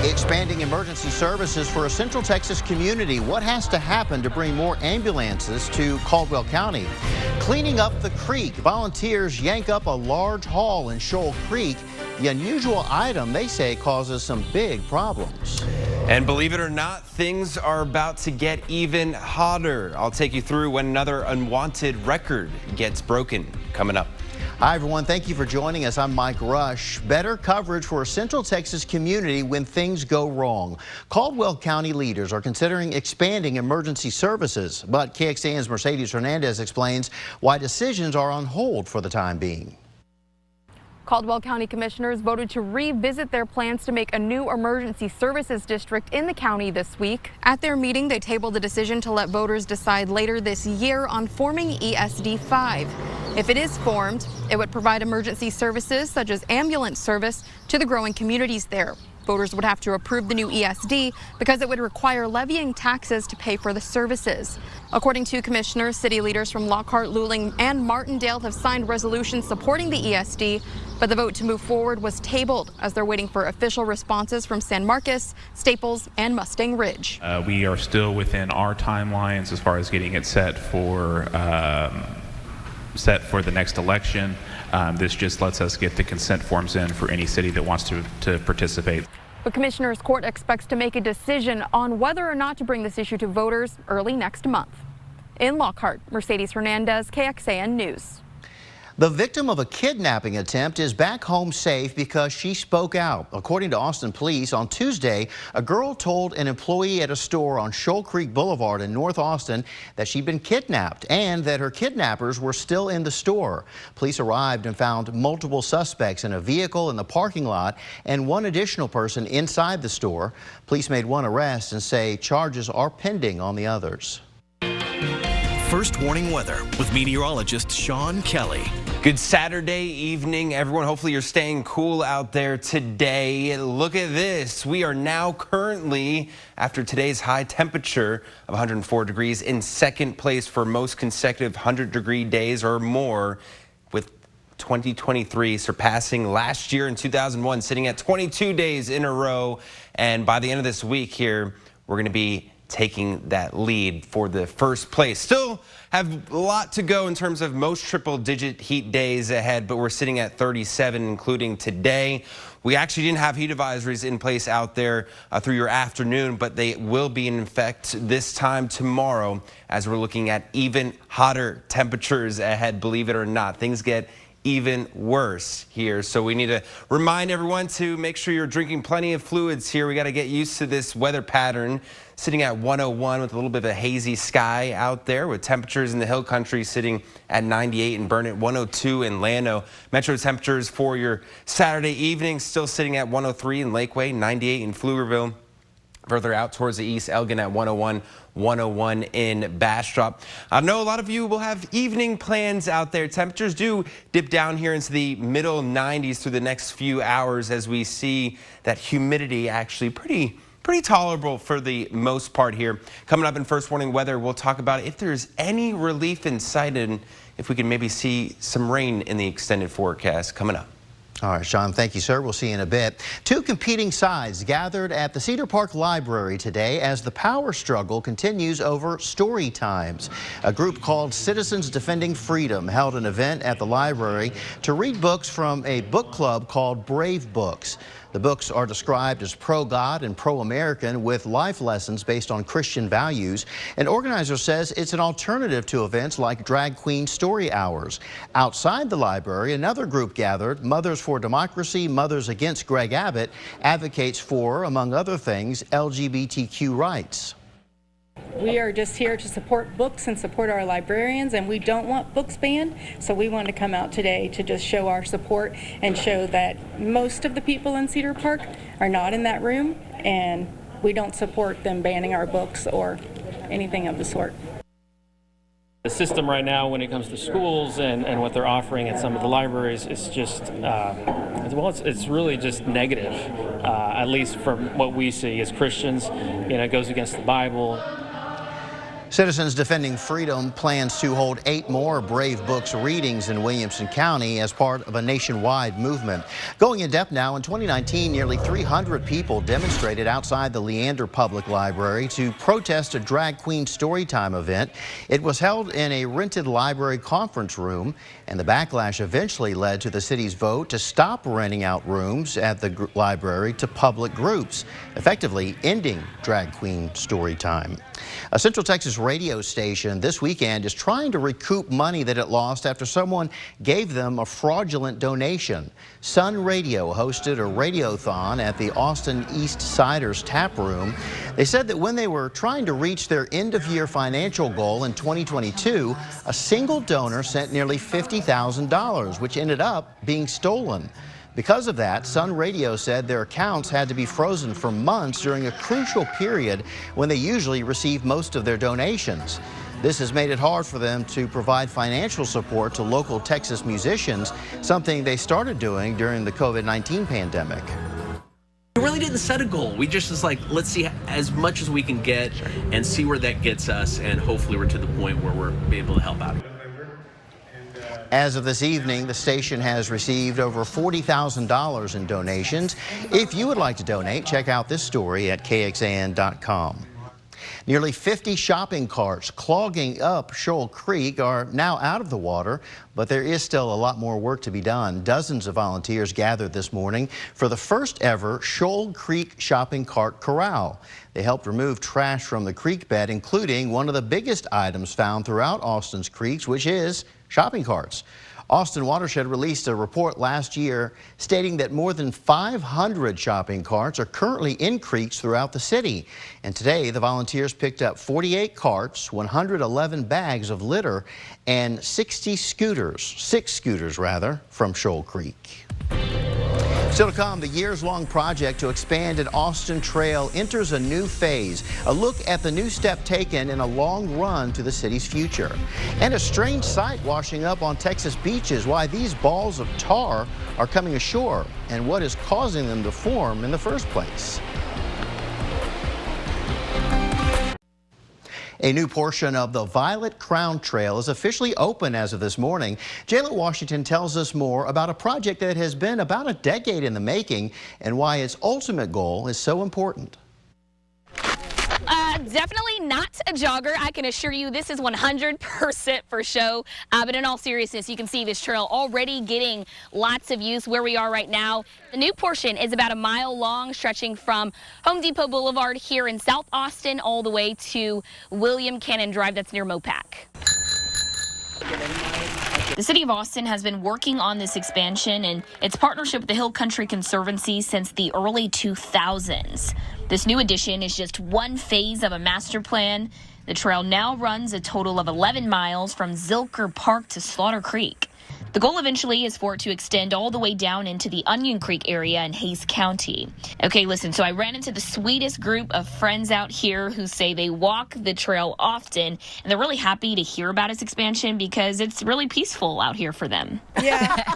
Expanding emergency services for a Central Texas community. What has to happen to bring more ambulances to Caldwell County? Cleaning up the creek. Volunteers yank up a large haul in Shoal Creek. The unusual item, they say, causes some big problems. And believe it or not, things are about to get even hotter. I'll take you through when another unwanted record gets broken. Coming up. Hi, everyone. Thank you for joining us. I'm Mike Rush. Better coverage for a Central Texas community when things go wrong. Caldwell County leaders are considering expanding emergency services, but KXAN's Mercedes Hernandez explains why decisions are on hold for the time being. Caldwell County commissioners voted to revisit their plans to make a new emergency services district in the county this week. At their meeting, they tabled the decision to let voters decide later this year on forming ESD 5. If it is formed, it would provide emergency services such as ambulance service to the growing communities there. Voters would have to approve the new ESD because it would require levying taxes to pay for the services. According to commissioners, city leaders from Lockhart, Luling, and Martindale have signed resolutions supporting the ESD, but the vote to move forward was tabled as they're waiting for official responses from San Marcos, Staples, and Mustang Ridge. We are still within our timelines as far as getting it set for the next election. This just lets us get the consent forms in for any city that wants to participate. The Commissioners Court expects to make a decision on whether or not to bring this issue to voters early next month. In Lockhart, Mercedes Hernandez, KXAN News. The victim of a kidnapping attempt is back home safe because she spoke out. According to Austin police, on Tuesday, a girl told an employee at a store on Shoal Creek Boulevard in North Austin that she'd been kidnapped and that her kidnappers were still in the store. Police arrived and found multiple suspects in a vehicle in the parking lot and one additional person inside the store. Police made one arrest and say charges are pending on the others. First warning weather with meteorologist Sean Kelly. Good Saturday evening, everyone. Hopefully you're staying cool out there today. Look at this. We are now currently, after today's high temperature of 104 degrees, in second place for most consecutive 100-degree days or more, with 2023 surpassing last year in 2001, sitting at 22 days in a row. And by the end of this week here, we're going to be taking that lead for the first place. Still have a lot to go in terms of most triple-digit heat days ahead, but we're sitting at 37, including today. We actually didn't have heat advisories in place out there through your afternoon, but they will be in effect this time tomorrow as we're looking at even hotter temperatures ahead. Believe it or not, things get even worse here. So we need to remind everyone to make sure you're drinking plenty of fluids here. We got to get used to this weather pattern, sitting at 101 with a little bit of a hazy sky out there, with temperatures in the hill country sitting at 98 in Burnett, 102 in Llano. Metro temperatures for your Saturday evening still sitting at 103 in Lakeway, 98 in Pflugerville. Further out towards the east, Elgin at 101, 101 in Bastrop. I know a lot of you will have evening plans out there. Temperatures do dip down here into the middle 90s through the next few hours as we see that humidity actually pretty tolerable for the most part here. Coming up in First Warning Weather, we'll talk about if there's any relief in sight and if we can maybe see some rain in the extended forecast coming up. All right, Sean, thank you, sir. We'll see you in a bit. Two competing sides gathered at the Cedar Park Library today as the power struggle continues over story times. A group called Citizens Defending Freedom held an event at the library to read books from a book club called Brave Books. The books are described as pro-God and pro-American with life lessons based on Christian values. An organizer says it's an alternative to events like Drag Queen Story Hours. Outside the library, another group gathered, Mothers for Democracy, Mothers Against Greg Abbott, advocates for, among other things, LGBTQ rights. We are just here to support books and support our librarians, and we don't want books banned, so we wanted to come out today to just show our support and show that most of the people in Cedar Park are not in that room, and we don't support them banning our books or anything of the sort. The system right now when it comes to schools and what they're offering at some of the libraries is just, it's really just negative, at least from what we see as Christians. You know, it goes against the Bible. Citizens Defending Freedom plans to hold 8 more Brave Books readings in Williamson County as part of a nationwide movement. Going in depth now, in 2019, nearly 300 people demonstrated outside the Leander Public Library to protest a drag queen storytime event. It was held in a rented library conference room, and the backlash eventually led to the city's vote to stop renting out rooms at the library to public groups, effectively ending drag queen storytime. A Central Texas radio station this weekend is trying to recoup money that it lost after someone gave them a fraudulent donation. Sun Radio hosted a radiothon at the Austin East Siders tap room. They said that when they were trying to reach their end-of-year financial goal in 2022, a single donor sent nearly $50,000, which ended up being stolen. Because of that, Sun Radio said their accounts had to be frozen for months during a crucial period when they usually receive most of their donations. This has made it hard for them to provide financial support to local Texas musicians, something they started doing during the COVID-19 pandemic. We really didn't set a goal. We just was like, let's see as much as we can get and see where that gets us, and hopefully we're to the point where we're able to help out. As of this evening, the station has received over $40,000 in donations. If you would like to donate, check out this story at KXAN.com. Nearly 50 shopping carts clogging up Shoal Creek are now out of the water, but there is still a lot more work to be done. Dozens of volunteers gathered this morning for the first ever Shoal Creek shopping cart corral. They helped remove trash from the creek bed, including one of the biggest items found throughout Austin's creeks, which is shopping carts. Austin Watershed released a report last year stating that more than 500 shopping carts are currently in creeks throughout the city. And today, the volunteers picked up 48 carts, 111 bags of litter, and 6 scooters from Shoal Creek. Still to come, the years-long project to expand an Austin trail enters a new phase. A look at the new step taken in a long run to the city's future. And a strange sight washing up on Texas beaches, why these balls of tar are coming ashore and what is causing them to form in the first place. A new portion of the Violet Crown Trail is officially open as of this morning. Jayla Washington tells us more about a project that has been about a decade in the making and why its ultimate goal is so important. Definitely not a jogger. I can assure you this is 100% for show. But in all seriousness, you can see this trail already getting lots of use where we are right now. The new portion is about a mile long, stretching from Home Depot Boulevard here in South Austin all the way to William Cannon Drive, that's near Mopac. The City of Austin has been working on this expansion and its partnership with the Hill Country Conservancy since the early 2000s. This new addition is just one phase of a master plan. The trail now runs a total of 11 miles from Zilker Park to Slaughter Creek. The goal eventually is for it to extend all the way down into the Onion Creek area in Hays County. Okay, listen, so I ran into the sweetest group of friends out here who say they walk the trail often, and they're really happy to hear about its expansion because it's really peaceful out here for them. Yeah,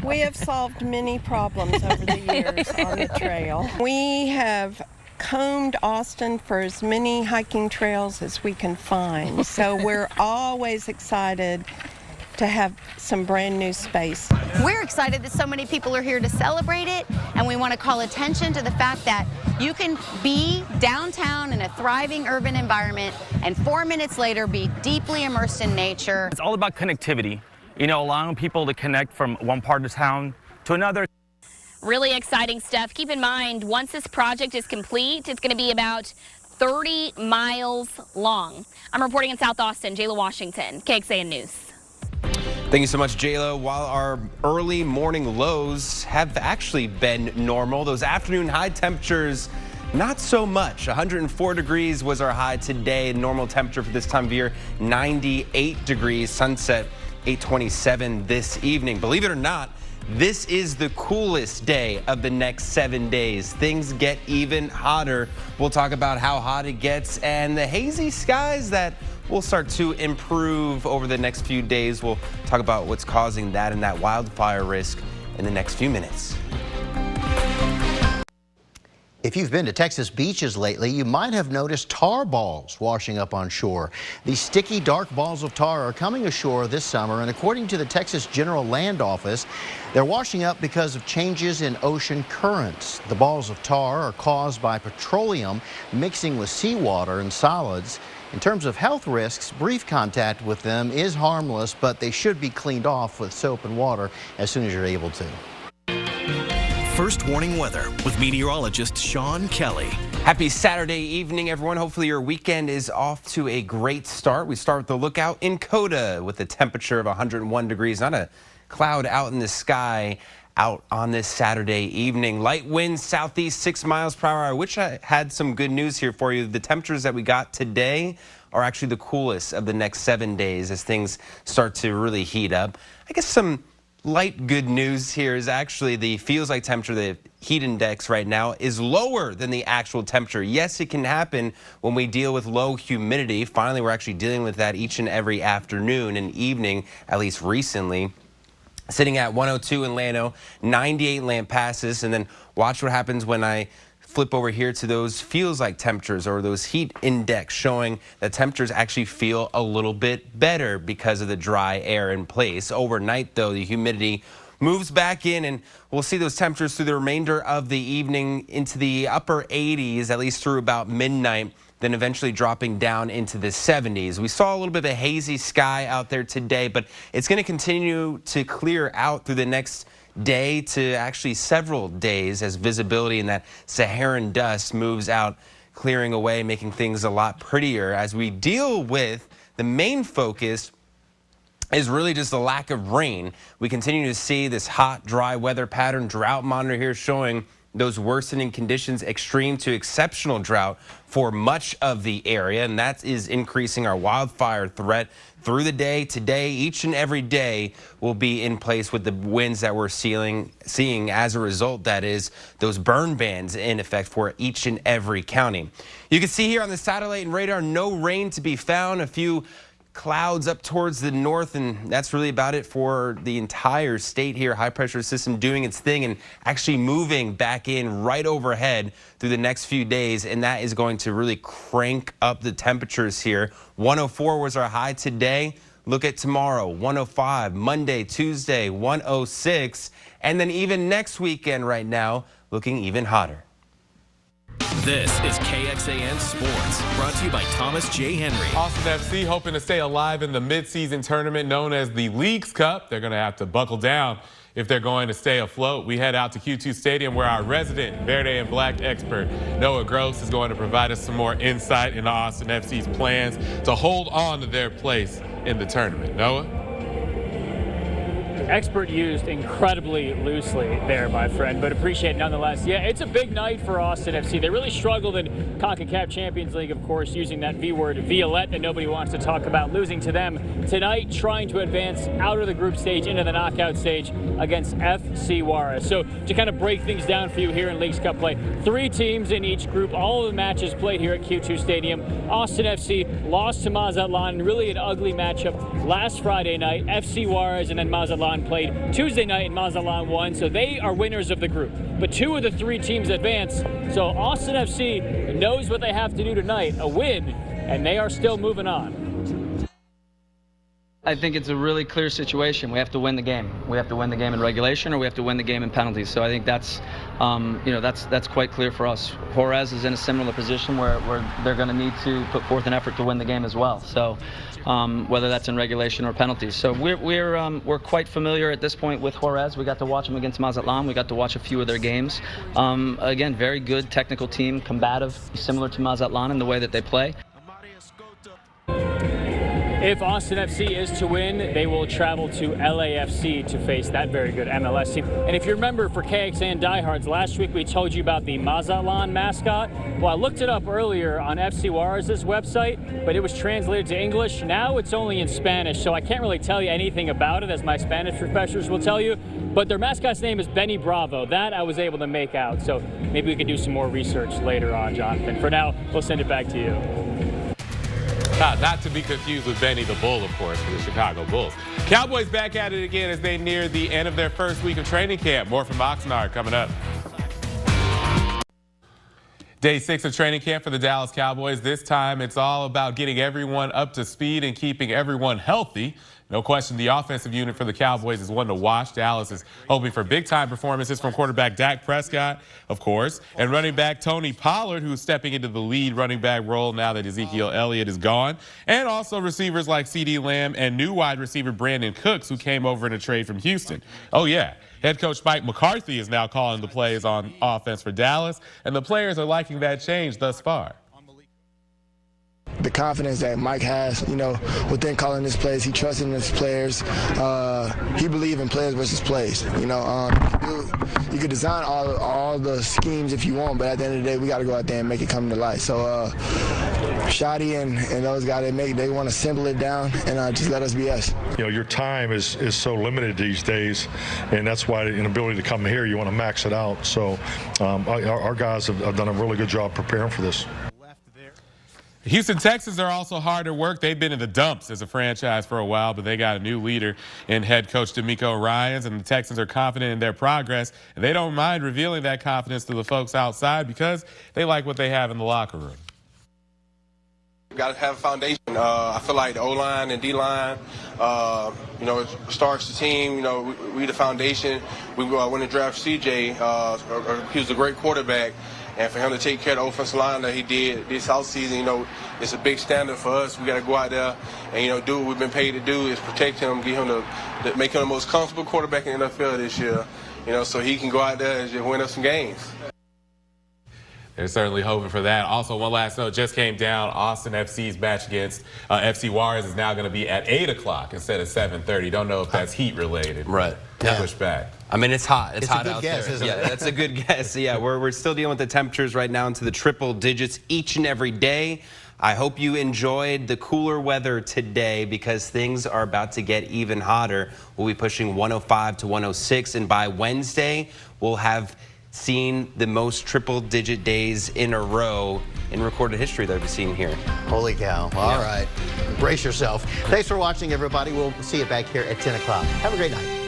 we have solved many problems over the years on the trail. We have combed Austin for as many hiking trails as we can find, so we're always excited to have some brand new space. We're excited that so many people are here to celebrate it, and we want to call attention to the fact that you can be downtown in a thriving urban environment and 4 minutes later be deeply immersed in nature. It's all about connectivity, you know, allowing people to connect from one part of town to another. Really exciting stuff. Keep in mind, once this project is complete, it's going to be about 30 miles long. I'm reporting in South Austin, Jayla Washington, KXAN News. Thank you so much, Jayla. While our early morning lows have actually been normal, those afternoon high temperatures, not so much. 104 degrees was our high today. Normal temperature for this time of year, 98 degrees. Sunset, 8:27 this evening. Believe it or not, this is the coolest day of the next 7 days. Things get even hotter. We'll talk about how hot it gets and the hazy skies that will start to improve over the next few days. We'll talk about what's causing that and that wildfire risk in the next few minutes. If you've been to Texas beaches lately, you might have noticed tar balls washing up on shore. These sticky, dark balls of tar are coming ashore this summer, and according to the Texas General Land Office, they're washing up because of changes in ocean currents. The balls of tar are caused by petroleum mixing with seawater and solids. In terms of health risks, brief contact with them is harmless, but they should be cleaned off with soap and water as soon as you're able to. First warning weather with meteorologist Sean Kelly. Happy Saturday evening, everyone. Hopefully your weekend is off to a great start. We start with the lookout in Coda with a temperature of 101 degrees. Not a cloud out in the sky out on this Saturday evening. Light winds southeast 6 miles per hour. I wish I had some good news here for you. The temperatures that we got today are actually the coolest of the next 7 days as things start to really heat up. I guess some light good news here is actually the feels like temperature, the heat index right now is lower than the actual temperature. Yes, it can happen when we deal with low humidity. Finally, we're actually dealing with that each and every afternoon and evening, at least recently. Sitting at 102 in Llano, 98 in Lampasas, and then watch what happens when I flip over here to those feels like temperatures or those heat index showing that temperatures actually feel a little bit better because of the dry air in place. Overnight, though, the humidity moves back in, and we'll see those temperatures through the remainder of the evening into the upper 80s, at least through about midnight, then eventually dropping down into the 70s. We saw a little bit of a hazy sky out there today, but it's going to continue to clear out through the next day to actually several days as visibility in that Saharan dust moves out, clearing away, making things a lot prettier as we deal with the main focus is really just the lack of rain. We continue to see this hot, dry weather pattern. Drought monitor here showing those worsening conditions, extreme to exceptional drought for much of the area, and that is increasing our wildfire threat through the day. Today, each and every day will be in place with the winds that we're seeing as a result. That is those burn bans in effect for each and every county. You can see here on the satellite and radar, no rain to be found. A few clouds up towards the north, and that's really about it for the entire state here. High pressure system doing its thing and actually moving back in right overhead through the next few days, and that is going to really crank up the temperatures here. 104 was our high today. Look at tomorrow, 105, Monday, Tuesday, 106, and then even next weekend right now looking even hotter. This is KXAN Sports, brought to you by Thomas J. Henry. Austin FC hoping to stay alive in the midseason tournament known as the Leagues Cup. They're going to have to buckle down if they're going to stay afloat. We head out to Q2 Stadium where our resident Verde and Black expert Noah Gross is going to provide us some more insight into Austin FC's plans to hold on to their place in the tournament. Noah? Expert used incredibly loosely there, my friend, but appreciate it nonetheless. Yeah, it's a big night for Austin FC. They really struggled in CONCACAF Champions League, of course, using that V word, Violette, that nobody wants to talk about, losing to them tonight, trying to advance out of the group stage into the knockout stage against FC Juarez. So to kind of break things down for you here in Leagues Cup play, 3 teams in each group, all of the matches played here at Q2 Stadium. Austin FC lost to Mazatlan, really an ugly matchup last Friday night. FC Juarez and then Mazatlan played Tuesday night and Mazatlan won, so they are winners of the group. But 2 of the 3 teams advanced, so Austin FC knows what they have to do tonight, a win, and they are still moving on. I think it's a really clear situation. We have to win the game. We have to win the game in regulation, or we have to win the game in penalties. So I think that's, that's quite clear for us. Juarez is in a similar position where they're going to need to put forth an effort to win the game as well. So whether that's in regulation or penalties. So we're quite familiar at this point with Juarez. We got to watch them against Mazatlan. We got to watch a few of their games. Again, very good technical team, combative, similar to Mazatlan in the way that they play. If Austin FC is to win, they will travel to LAFC to face that very good MLS team. And if you remember, for KXAN diehards, last week we told you about the Mazatlan mascot. Well, I looked it up earlier on FC Juarez's website, but it was translated to English. Now it's only in Spanish, so I can't really tell you anything about it, as my Spanish professors will tell you. But their mascot's name is Benny Bravo. That I was able to make out, so maybe we could do some more research later on, Jonathan. For now, we'll send it back to you. Not to be confused with Benny the Bull, of course, for the Chicago Bulls. Cowboys back at it again as they near the end of their first week of training camp. More from Oxnard coming up. Day 6 of training camp for the Dallas Cowboys. This time it's all about getting everyone up to speed and keeping everyone healthy. No question the offensive unit for the Cowboys is one to watch. Dallas is hoping for big-time performances from quarterback Dak Prescott, of course, and running back Tony Pollard, who's stepping into the lead running back role now that Ezekiel Elliott is gone, and also receivers like CeeDee Lamb and new wide receiver Brandon Cooks, who came over in a trade from Houston. Oh, yeah. Head coach Mike McCarthy is now calling the plays on offense for Dallas, and the players are liking that change thus far. The confidence that Mike has, within calling his plays, he trusts in his players. He believes in players versus plays. You could design all the schemes if you want, but at the end of the day, we got to go out there and make it come to life. So, Shotty and those guys, they want to simple it down and just let us be us. Your time is so limited these days, and that's why the ability to come here, you want to max it out. So, our guys have done a really good job preparing for this. Houston Texans are also hard at work. They've been in the dumps as a franchise for a while, but they got a new leader in head coach DeMeco Ryans, and the Texans are confident in their progress, and they don't mind revealing that confidence to the folks outside because they like what they have in the locker room. Got to have a foundation. I feel like the O-line and D-line, it starts the team. We the foundation. We went to draft CJ. He was a great quarterback. And for him to take care of the offensive line that he did this offseason, it's a big standard for us. We got to go out there and, do what we've been paid to do is protect him, get him make him the most comfortable quarterback in the NFL this year, so he can go out there and just win us some games. They're certainly hoping for that. Also, one last note just came down. Austin FC's match against FC Warriors is now going to be at 8 o'clock instead of 7:30. Don't know if that's heat related. Right. Yeah. Push back. I mean, it's hot. It's hot a good out guess, there. isn't it? That's a good guess. Yeah, we're still dealing with the temperatures right now into the triple digits each and every day. I hope you enjoyed the cooler weather today because things are about to get even hotter. We'll be pushing 105 to 106, and by Wednesday, we'll have seen the most triple-digit days in a row in recorded history that we've seen here. Holy cow. All right. Brace yourself. Thanks for watching, everybody. We'll see you back here at 10 o'clock. Have a great night.